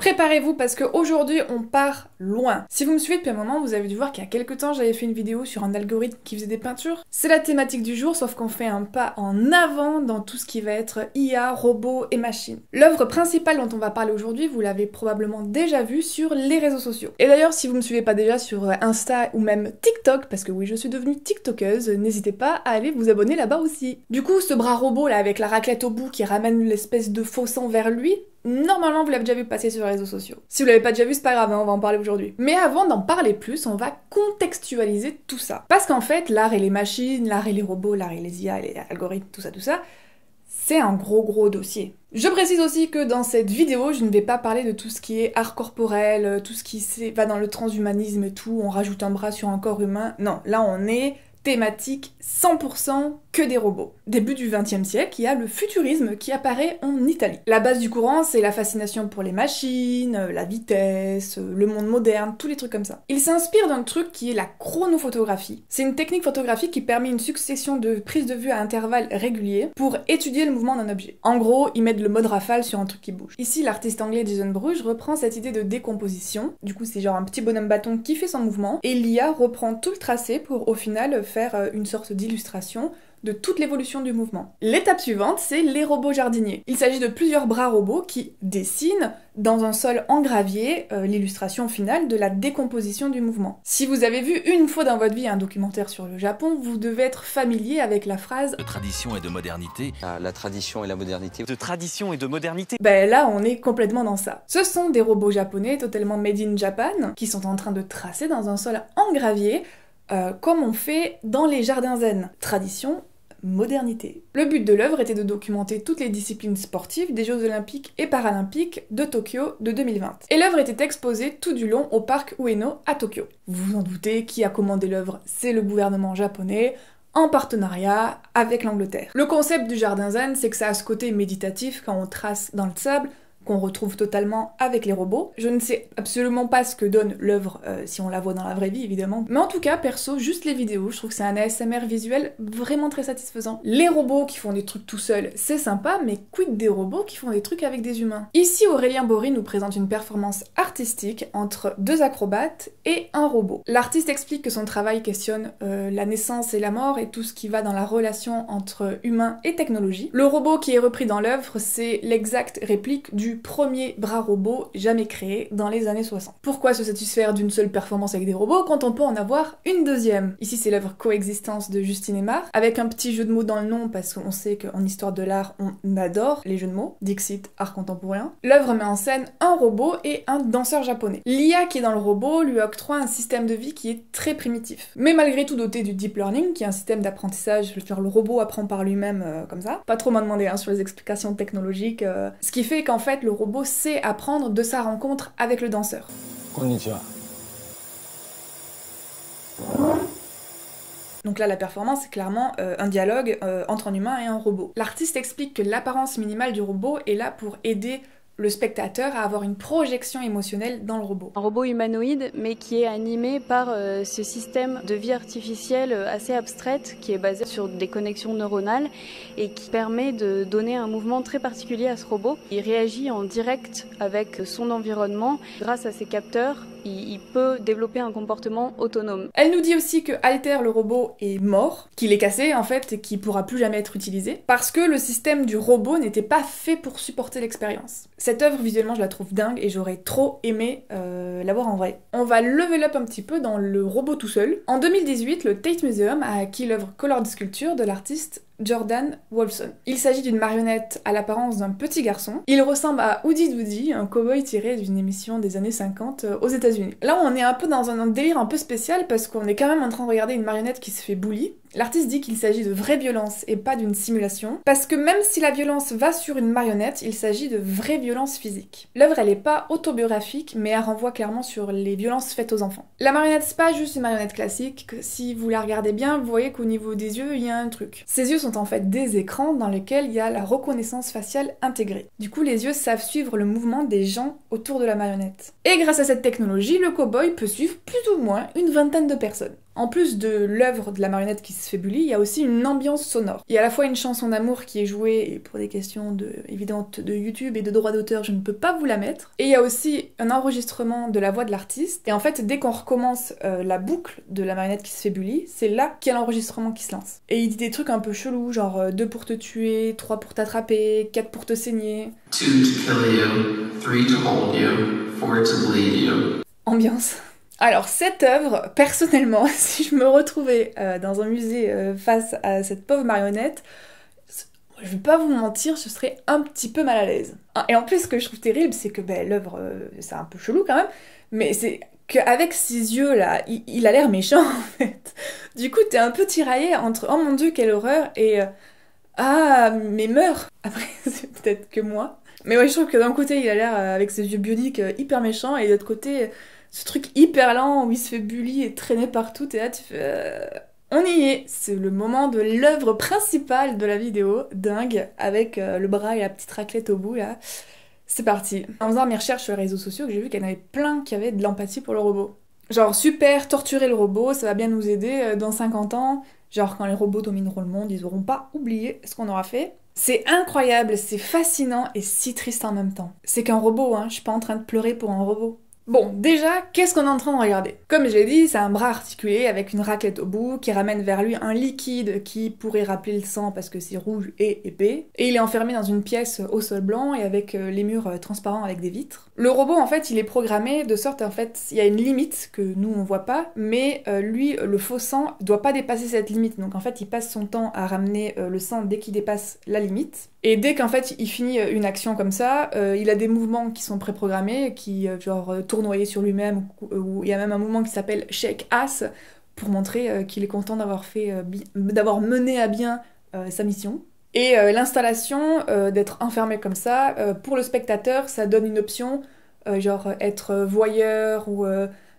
Préparez-vous parce qu'aujourd'hui on part loin. Si vous me suivez depuis un moment, vous avez dû voir qu'il y a quelques temps j'avais fait une vidéo sur un algorithme qui faisait des peintures. C'est la thématique du jour, sauf qu'on fait un pas en avant dans tout ce qui va être IA, robots et machines. L'œuvre principale dont on va parler aujourd'hui, vous l'avez probablement déjà vue sur les réseaux sociaux. Et d'ailleurs, si vous me suivez pas déjà sur Insta ou même TikTok, parce que oui, je suis devenue TikTokeuse, n'hésitez pas à aller vous abonner là-bas aussi. Du coup, ce bras robot là avec la raclette au bout qui ramène l'espèce de faux sang vers lui, normalement, vous l'avez déjà vu passer sur les réseaux sociaux. Si vous l'avez pas déjà vu, c'est pas grave, hein, on va en parler aujourd'hui. Mais avant d'en parler plus, on va contextualiser tout ça. Parce qu'en fait, l'art et les machines, l'art et les robots, l'art et les IA, les algorithmes, tout ça, c'est un gros dossier. Je précise aussi que dans cette vidéo, je ne vais pas parler de tout ce qui est art corporel, tout ce qui va dans le transhumanisme et tout, on rajoute un bras sur un corps humain. Non, là on est thématique 100% que des robots. Début du XXe siècle, il y a le futurisme qui apparaît en Italie. La base du courant, c'est la fascination pour les machines, la vitesse, le monde moderne, tous les trucs comme ça. Il s'inspire d'un truc qui est la chronophotographie. C'est une technique photographique qui permet une succession de prises de vue à intervalles réguliers pour étudier le mouvement d'un objet. En gros, ils mettent le mode rafale sur un truc qui bouge. Ici, l'artiste anglais Jason Bruges reprend cette idée de décomposition. Du coup, c'est genre un petit bonhomme bâton qui fait son mouvement, et l'IA reprend tout le tracé pour au final faire une sorte d'illustration de toute l'évolution du mouvement. L'étape suivante, c'est les robots jardiniers. Il s'agit de plusieurs bras robots qui dessinent dans un sol en gravier l'illustration finale de la décomposition du mouvement. Si vous avez vu une fois dans votre vie un documentaire sur le Japon, vous devez être familier avec la phrase de tradition et de modernité. La tradition et la modernité. De tradition et de modernité. Ben là, on est complètement dans ça. Ce sont des robots japonais totalement made in Japan qui sont en train de tracer dans un sol en gravier comme on fait dans les jardins zen. Tradition, modernité. Le but de l'œuvre était de documenter toutes les disciplines sportives des Jeux Olympiques et Paralympiques de Tokyo de 2020. Et l'œuvre était exposée tout du long au parc Ueno à Tokyo. Vous vous en doutez, qui a commandé l'œuvre? C'est le gouvernement japonais, en partenariat avec l'Angleterre. Le concept du jardin zen, c'est que ça a ce côté méditatif quand on trace dans le sable, qu'on retrouve totalement avec les robots. Je ne sais absolument pas ce que donne l'œuvre si on la voit dans la vraie vie, évidemment. Mais en tout cas, perso, juste les vidéos, je trouve que c'est un ASMR visuel vraiment très satisfaisant. Les robots qui font des trucs tout seuls, c'est sympa, mais quid des robots qui font des trucs avec des humains? Ici, Aurélien Bory nous présente une performance artistique entre deux acrobates et un robot. L'artiste explique que son travail questionne la naissance et la mort et tout ce qui va dans la relation entre humain et technologie. Le robot qui est repris dans l'œuvre, c'est l'exacte réplique du premier bras robot jamais créé dans les années 60. Pourquoi se satisfaire d'une seule performance avec des robots quand on peut en avoir une deuxième? Ici c'est l'œuvre Coexistence de Justine Aymar, avec un petit jeu de mots dans le nom parce qu'on sait qu'en histoire de l'art on adore les jeux de mots, Dixit, art contemporain. L'œuvre met en scène un robot et un danseur japonais. L'IA qui est dans le robot lui octroie un système de vie qui est très primitif, mais malgré tout doté du deep learning qui est un système d'apprentissage, le robot apprend par lui-même comme ça. Pas trop m'en demander sur les explications technologiques, ce qui fait qu'en fait le robot sait apprendre de sa rencontre avec le danseur. Konnichiwa. Donc là, la performance, c'est clairement un dialogue entre un humain et un robot. L'artiste explique que l'apparence minimale du robot est là pour aider le spectateur à avoir une projection émotionnelle dans le robot. Un robot humanoïde, mais qui est animé par ce système de vie artificielle assez abstraite, qui est basé sur des connexions neuronales et qui permet de donner un mouvement très particulier à ce robot. Il réagit en direct avec son environnement. Grâce à ses capteurs, il peut développer un comportement autonome. Elle nous dit aussi que Alter, le robot, est mort, qu'il est cassé en fait et qu'il pourra plus jamais être utilisé, parce que le système du robot n'était pas fait pour supporter l'expérience. Cette œuvre, visuellement, je la trouve dingue et j'aurais trop aimé la voir en vrai. On va level up un petit peu dans le robot tout seul. En 2018, le Tate Museum a acquis l'œuvre Colored Sculpture de l'artiste Jordan Wolfson. Il s'agit d'une marionnette à l'apparence d'un petit garçon. Il ressemble à Woody Doody, un cow-boy tiré d'une émission des années 50 aux États-Unis. Là, on est un peu dans un délire un peu spécial parce qu'on est quand même en train de regarder une marionnette qui se fait bully. L'artiste dit qu'il s'agit de vraie violence et pas d'une simulation, parce que même si la violence va sur une marionnette, il s'agit de vraie violence physique. L'œuvre, elle est pas autobiographique, mais elle renvoie clairement sur les violences faites aux enfants. La marionnette, c'est pas juste une marionnette classique, que si vous la regardez bien, vous voyez qu'au niveau des yeux, il y a un truc. Ses yeux sont en fait des écrans dans lesquels il y a la reconnaissance faciale intégrée. Du coup, les yeux savent suivre le mouvement des gens autour de la marionnette. Et grâce à cette technologie, le cow-boy peut suivre plus ou moins une vingtaine de personnes. En plus de l'œuvre de la marionnette qui se fait bully, il y a aussi une ambiance sonore. Il y a à la fois une chanson d'amour qui est jouée, et pour des questions évidentes de YouTube et de droit d'auteur, je ne peux pas vous la mettre. Et il y a aussi un enregistrement de la voix de l'artiste. Et en fait, dès qu'on recommence la boucle de la marionnette qui se fait bully, c'est là qu'il y a l'enregistrement qui se lance. Et il dit des trucs un peu chelous, genre 2 pour te tuer, 3 pour t'attraper, 4 pour te saigner. 2 to kill you, 3 to hold you, 4 to bleed you. Ambiance. Alors cette œuvre, personnellement, si je me retrouvais dans un musée face à cette pauvre marionnette, je vais pas vous mentir, je serais un petit peu mal à l'aise. Et en plus, ce que je trouve terrible, c'est que l'œuvre, c'est un peu chelou quand même, mais c'est qu'avec ses yeux là, il a l'air méchant en fait. Du coup, t'es un peu tiraillé entre oh mon dieu, quelle horreur, et ah, mais meurs. Après, c'est peut-être que moi. Mais ouais, je trouve que d'un côté, il a l'air avec ses yeux bioniques hyper méchant, et de l'autre côté, ce truc hyper lent où il se fait bully et traîner partout, et là tu fais... On y est, c'est le moment de l'œuvre principale de la vidéo, dingue, avec le bras et la petite raclette au bout là. C'est parti. En faisant mes recherches sur les réseaux sociaux, j'ai vu qu'il y en avait plein qui avaient de l'empathie pour le robot. Genre super, torturer le robot, ça va bien nous aider dans 50 ans. Genre quand les robots domineront le monde, ils auront pas oublié ce qu'on aura fait. C'est incroyable, c'est fascinant et si triste en même temps. C'est qu'un robot, hein, je suis pas en train de pleurer pour un robot. Bon, déjà, qu'est-ce qu'on est en train de regarder? Comme je l'ai dit, c'est un bras articulé avec une raclette au bout qui ramène vers lui un liquide qui pourrait rappeler le sang parce que c'est rouge et épais. Et il est enfermé dans une pièce au sol blanc et avec les murs transparents avec des vitres. Le robot, en fait, il est programmé de sorte, en fait, il y a une limite que nous, on voit pas, mais lui, le faux sang, doit pas dépasser cette limite. Donc, en fait, il passe son temps à ramener le sang dès qu'il dépasse la limite. Et dès qu'en fait il finit une action comme ça, il a des mouvements qui sont préprogrammés, qui genre tournoyer sur lui-même, ou il y a même un mouvement qui s'appelle Shake Ass pour montrer qu'il est content d'avoir d'avoir mené à bien sa mission. Et l'installation d'être enfermé comme ça, pour le spectateur, ça donne une option, genre être voyeur ou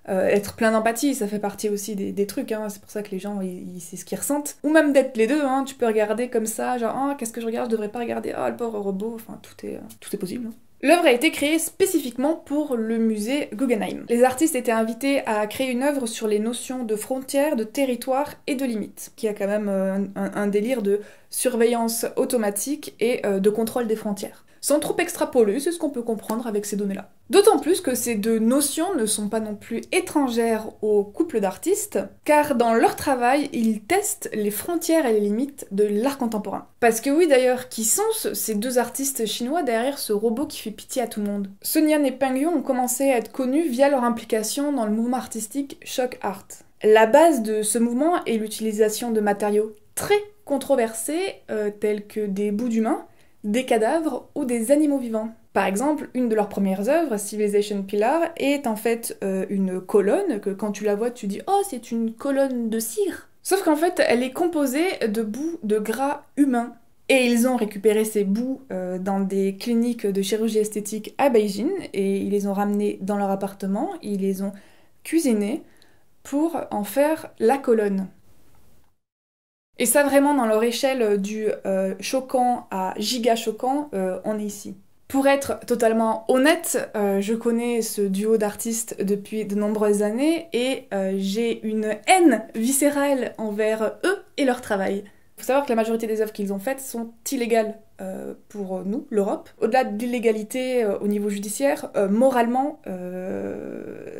être plein d'empathie, ça fait partie aussi des trucs, hein, c'est pour ça que les gens, c'est ce qu'ils ressentent. Ou même d'être les deux, hein, tu peux regarder comme ça, genre, oh, qu'est-ce que je regarde, je devrais pas regarder, oh, le pauvre robot, enfin, tout est possible. Hein. L'œuvre a été créée spécifiquement pour le musée Guggenheim. Les artistes étaient invités à créer une œuvre sur les notions de frontières, de territoire et de limites, qui a quand même un délire de surveillance automatique et de contrôle des frontières. Sans trop extrapoler, c'est ce qu'on peut comprendre avec ces données-là. D'autant plus que ces deux notions ne sont pas non plus étrangères au couple d'artistes, car dans leur travail, ils testent les frontières et les limites de l'art contemporain. Parce que oui d'ailleurs, qui sont ces deux artistes chinois derrière ce robot qui fait pitié à tout le monde? Sun Yan et Peng Yu ont commencé à être connus via leur implication dans le mouvement artistique Shock Art. La base de ce mouvement est l'utilisation de matériaux très controversés, tels que des bouts d'humains, des cadavres ou des animaux vivants. Par exemple, une de leurs premières œuvres, Civilization Pillar, est en fait une colonne que quand tu la vois, tu dis « Oh, c'est une colonne de cire !» Sauf qu'en fait, elle est composée de bouts de gras humains. Et ils ont récupéré ces bouts dans des cliniques de chirurgie esthétique à Beijing, et ils les ont ramenés dans leur appartement, ils les ont cuisinés pour en faire la colonne. Et ça vraiment dans leur échelle du choquant à giga choquant, on est ici. Pour être totalement honnête, je connais ce duo d'artistes depuis de nombreuses années et j'ai une haine viscérale envers eux et leur travail. Il faut savoir que la majorité des œuvres qu'ils ont faites sont illégales pour nous, l'Europe. Au-delà de l'illégalité au niveau judiciaire, moralement,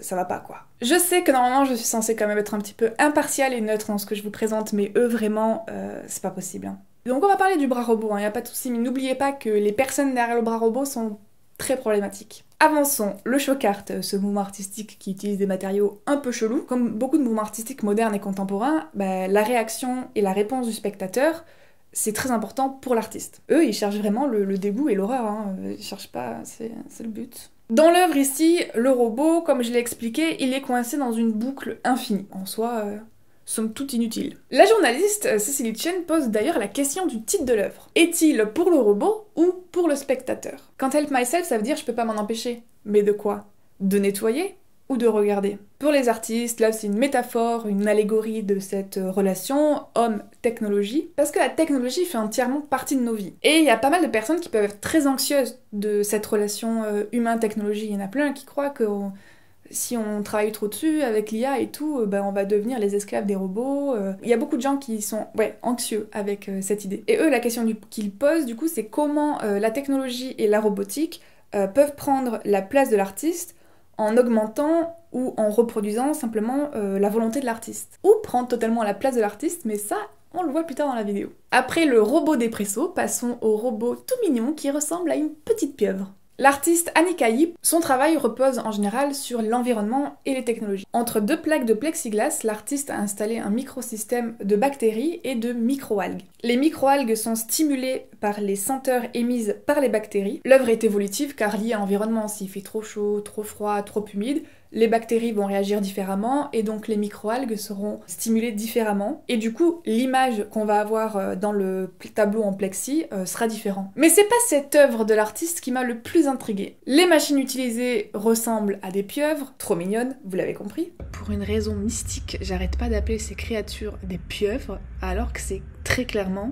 ça va pas quoi. Je sais que normalement je suis censée quand même être un petit peu impartiale et neutre dans ce que je vous présente, mais eux vraiment, c'est pas possible. Hein. Donc on va parler du bras robot, hein, y a pas de souci, mais n'oubliez pas que les personnes derrière le bras robot sont très problématiques. Avançons, le shock art, ce mouvement artistique qui utilise des matériaux un peu chelous. Comme beaucoup de mouvements artistiques modernes et contemporains, la réaction et la réponse du spectateur, c'est très important pour l'artiste. Eux, ils cherchent vraiment le dégoût et l'horreur, hein. Ils cherchent pas, c'est le but. Dans l'œuvre ici, le robot, comme je l'ai expliqué, il est coincé dans une boucle infinie. En soi, somme toute inutile. La journaliste Cécilie Chen pose d'ailleurs la question du titre de l'œuvre. Est-il pour le robot ou pour le spectateur? Quand help myself, ça veut dire je peux pas m'en empêcher. Mais de quoi? De nettoyer ou de regarder? Pour les artistes, là c'est une métaphore, une allégorie de cette relation homme-technologie, parce que la technologie fait entièrement partie de nos vies. Et il y a pas mal de personnes qui peuvent être très anxieuses de cette relation humain-technologie. Il y en a plein qui croient que Si on travaille trop dessus avec l'IA et tout, on va devenir les esclaves des robots. Il y a beaucoup de gens qui sont anxieux avec cette idée. Et eux, la question qu'ils posent, du coup, c'est comment la technologie et la robotique peuvent prendre la place de l'artiste en augmentant ou en reproduisant simplement la volonté de l'artiste. Ou prendre totalement la place de l'artiste, mais ça, on le voit plus tard dans la vidéo. Après le robot Despresso, passons au robot tout mignon qui ressemble à une petite pieuvre. L'artiste Annika Yip, son travail repose en général sur l'environnement et les technologies. Entre deux plaques de plexiglas, l'artiste a installé un microsystème de bactéries et de microalgues. Les microalgues sont stimulées par les senteurs émises par les bactéries. L'œuvre est évolutive car liée à l'environnement. S'il fait trop chaud, trop froid, trop humide, les bactéries vont réagir différemment et donc les microalgues seront stimulées différemment. Et du coup, l'image qu'on va avoir dans le tableau en plexi sera différente. Mais c'est pas cette œuvre de l'artiste qui m'a le plus intriguée. Les machines utilisées ressemblent à des pieuvres, trop mignonnes, vous l'avez compris. Pour une raison mystique, j'arrête pas d'appeler ces créatures des pieuvres alors que c'est très clairement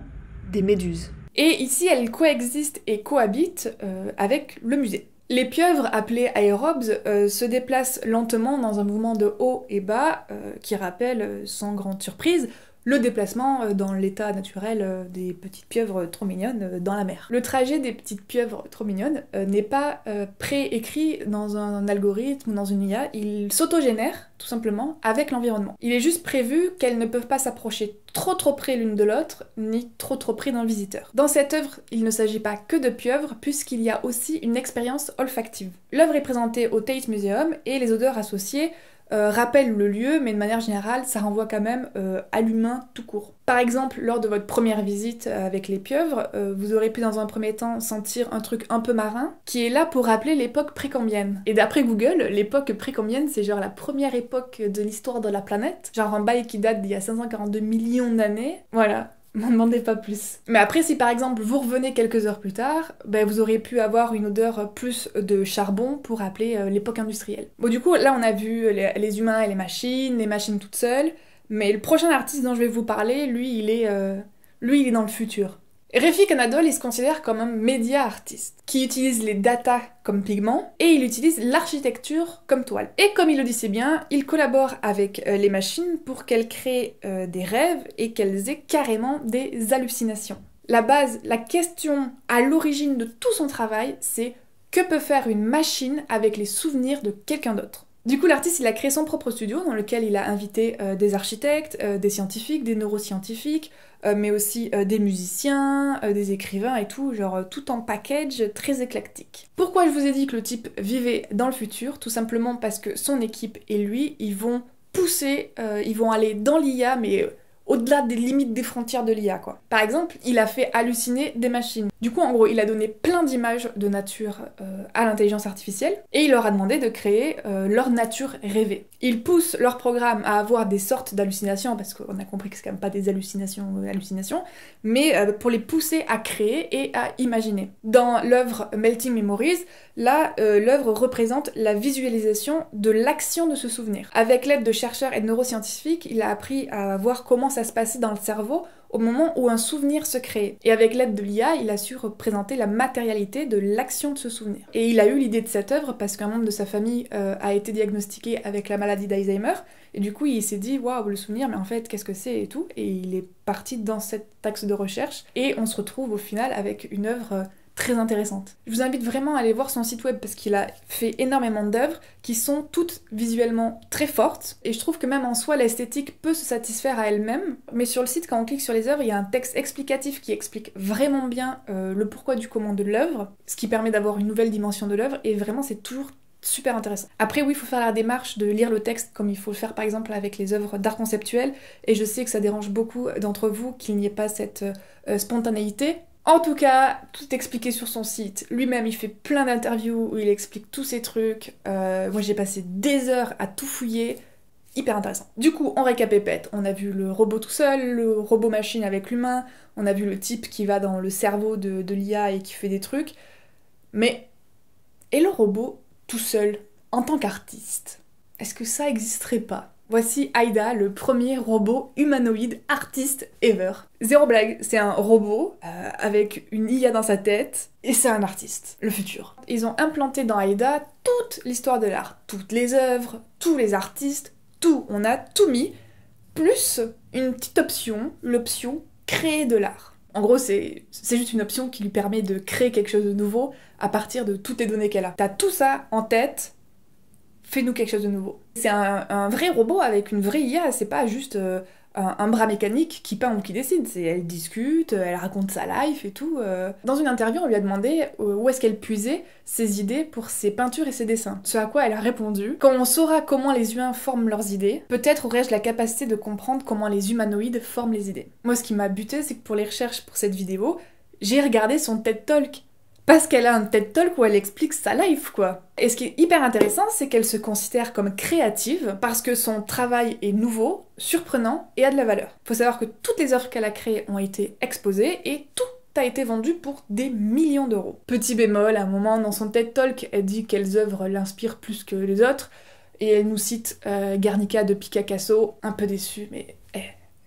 des méduses. Et ici, elles coexistent et cohabitent avec le musée. Les pieuvres, appelées aérobes, se déplacent lentement dans un mouvement de haut et bas qui rappelle, sans grande surprise, le déplacement dans l'état naturel des petites pieuvres trop mignonnes dans la mer. Le trajet des petites pieuvres trop mignonnes n'est pas préécrit dans un algorithme ou dans une IA, il s'autogénère tout simplement avec l'environnement. Il est juste prévu qu'elles ne peuvent pas s'approcher trop près l'une de l'autre, ni trop près d'un visiteur. Dans cette œuvre, il ne s'agit pas que de pieuvres, puisqu'il y a aussi une expérience olfactive. L'œuvre est présentée au Tate Museum et les odeurs associées rappelle le lieu, mais de manière générale, ça renvoie quand même à l'humain tout court. Par exemple, lors de votre première visite avec les pieuvres, vous aurez pu dans un premier temps sentir un truc un peu marin, qui est là pour rappeler l'époque précambrienne. Et d'après Google, l'époque précambrienne, c'est genre la première époque de l'histoire de la planète, genre un bail qui date d'il y a 542 millions d'années. Voilà. M'en demandez pas plus. Mais après, si par exemple vous revenez quelques heures plus tard, vous auriez pu avoir une odeur plus de charbon pour rappeler l'époque industrielle. Bon, du coup, là on a vu les humains et les machines toutes seules, mais le prochain artiste dont je vais vous parler, lui, il est dans le futur. Refik Anadol, il se considère comme un média artiste, qui utilise les data comme pigments, et il utilise l'architecture comme toile. Et comme il le dit si bien, il collabore avec les machines pour qu'elles créent des rêves et qu'elles aient carrément des hallucinations. La base, la question à l'origine de tout son travail, c'est que peut faire une machine avec les souvenirs de quelqu'un d'autre ? Du coup, l'artiste, il a créé son propre studio dans lequel il a invité des architectes, des scientifiques, des neuroscientifiques, mais aussi des musiciens, des écrivains et tout, genre tout en package très éclectique. Pourquoi je vous ai dit que le type vivait dans le futur ? Tout simplement parce que son équipe et lui, ils vont pousser, ils vont aller dans l'IA, mais au-delà des limites des frontières de l'IA, quoi. Par exemple, il a fait halluciner des machines. Du coup, en gros, il a donné plein d'images de nature à l'intelligence artificielle et il leur a demandé de créer leur nature rêvée. Il pousse leur programme à avoir des sortes d'hallucinations, parce qu'on a compris que c'est quand même pas des hallucinations, mais pour les pousser à créer et à imaginer. Dans l'œuvre Melting Memories, là, l'œuvre représente la visualisation de l'action de ce souvenir. Avec l'aide de chercheurs et de neuroscientifiques, il a appris à voir comment ça se passait dans le cerveau au moment où un souvenir se crée. Et avec l'aide de l'IA, il a su représenter la matérialité de l'action de ce souvenir. Et il a eu l'idée de cette œuvre parce qu'un membre de sa famille a été diagnostiqué avec la maladie d'Alzheimer, et du coup il s'est dit « Waouh, le souvenir, mais en fait, qu'est-ce que c'est ?» et tout, et il est parti dans cet axe de recherche, et on se retrouve au final avec une œuvre très intéressante. Je vous invite vraiment à aller voir son site web parce qu'il a fait énormément d'œuvres qui sont toutes visuellement très fortes et je trouve que même en soi l'esthétique peut se satisfaire à elle-même, mais sur le site quand on clique sur les œuvres il y a un texte explicatif qui explique vraiment bien le pourquoi du comment de l'œuvre, ce qui permet d'avoir une nouvelle dimension de l'œuvre et vraiment c'est toujours super intéressant. Après oui, il faut faire la démarche de lire le texte comme il faut le faire par exemple avec les œuvres d'art conceptuel et je sais que ça dérange beaucoup d'entre vous qu'il n'y ait pas cette spontanéité. En tout cas, tout est expliqué sur son site. Lui-même, il fait plein d'interviews où il explique tous ces trucs. Moi, j'ai passé des heures à tout fouiller. Hyper intéressant. Du coup, on récapépète. On a vu le robot tout seul, le robot machine avec l'humain. On a vu le type qui va dans le cerveau de l'IA et qui fait des trucs. Mais, et le robot tout seul, en tant qu'artiste ? Est-ce que ça existerait pas ? Voici Aida, le premier robot humanoïde artiste ever. Zéro blague, c'est un robot avec une IA dans sa tête et c'est un artiste, le futur. Ils ont implanté dans Aida toute l'histoire de l'art, toutes les œuvres, tous les artistes, tout, on a tout mis, plus une petite option, l'option créer de l'art. En gros, c'est juste une option qui lui permet de créer quelque chose de nouveau à partir de toutes les données qu'elle a. T'as tout ça en tête, fais-nous quelque chose de nouveau. C'est un vrai robot avec une vraie IA, c'est pas juste un bras mécanique qui peint ou qui dessine. Elle discute, elle raconte sa life et tout. Dans une interview, on lui a demandé où est-ce qu'elle puisait ses idées pour ses peintures et ses dessins. Ce à quoi elle a répondu: quand on saura comment les humains forment leurs idées, peut-être aurais-je la capacité de comprendre comment les humanoïdes forment les idées. Moi, ce qui m'a buté, c'est que pour les recherches pour cette vidéo, j'ai regardé son TED Talk. Parce qu'elle a un TED Talk où elle explique sa life, quoi. Et ce qui est hyper intéressant, c'est qu'elle se considère comme créative parce que son travail est nouveau, surprenant et a de la valeur. Faut savoir que toutes les œuvres qu'elle a créées ont été exposées et tout a été vendu pour des millions d'euros. Petit bémol, à un moment dans son TED Talk, elle dit quelles œuvres l'inspirent plus que les autres et elle nous cite Guernica de Picasso, un peu déçue, mais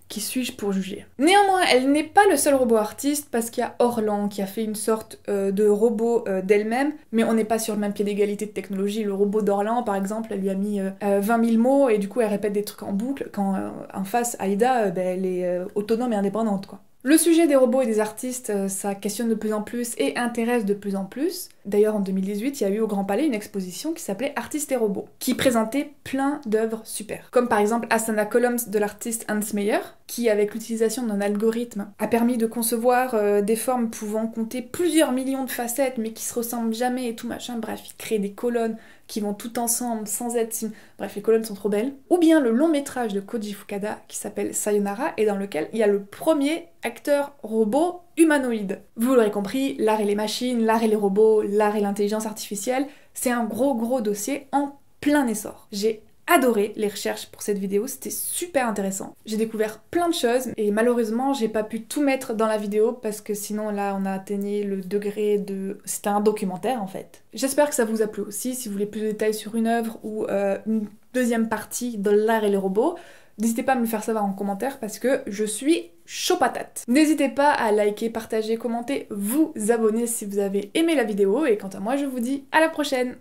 qui suis-je pour juger? Néanmoins, elle n'est pas le seul robot artiste parce qu'il y a Orlan qui a fait une sorte de robot d'elle-même, mais on n'est pas sur le même pied d'égalité de technologie. Le robot d'Orlan, par exemple, elle lui a mis 20 000 mots et du coup elle répète des trucs en boucle, quand en face, Aida, elle est autonome et indépendante, quoi. Le sujet des robots et des artistes, ça questionne de plus en plus et intéresse de plus en plus. D'ailleurs, en 2018, il y a eu au Grand Palais une exposition qui s'appelait Artistes et robots, qui présentait plein d'œuvres super. Comme par exemple Asana Columns de l'artiste Hans Meyer, qui, avec l'utilisation d'un algorithme, a permis de concevoir des formes pouvant compter plusieurs millions de facettes, mais qui se ressemblent jamais et tout machin. Bref, il crée des colonnes qui vont tout ensemble, sans être... Bref, les colonnes sont trop belles. Ou bien le long métrage de Koji Fukada, qui s'appelle Sayonara, et dans lequel il y a le premier acteur robot humanoïde. Vous l'aurez compris, l'art et les machines, l'art et les robots, l'art et l'intelligence artificielle, c'est un gros dossier en plein essor. J'ai adoré les recherches pour cette vidéo, c'était super intéressant. J'ai découvert plein de choses et malheureusement j'ai pas pu tout mettre dans la vidéo parce que sinon là on a atteint le degré de... C'était un documentaire en fait. J'espère que ça vous a plu aussi. Si vous voulez plus de détails sur une œuvre ou une deuxième partie de l'art et les robots, n'hésitez pas à me le faire savoir en commentaire parce que je suis chaud patate. N'hésitez pas à liker, partager, commenter, vous abonner si vous avez aimé la vidéo et quant à moi je vous dis à la prochaine.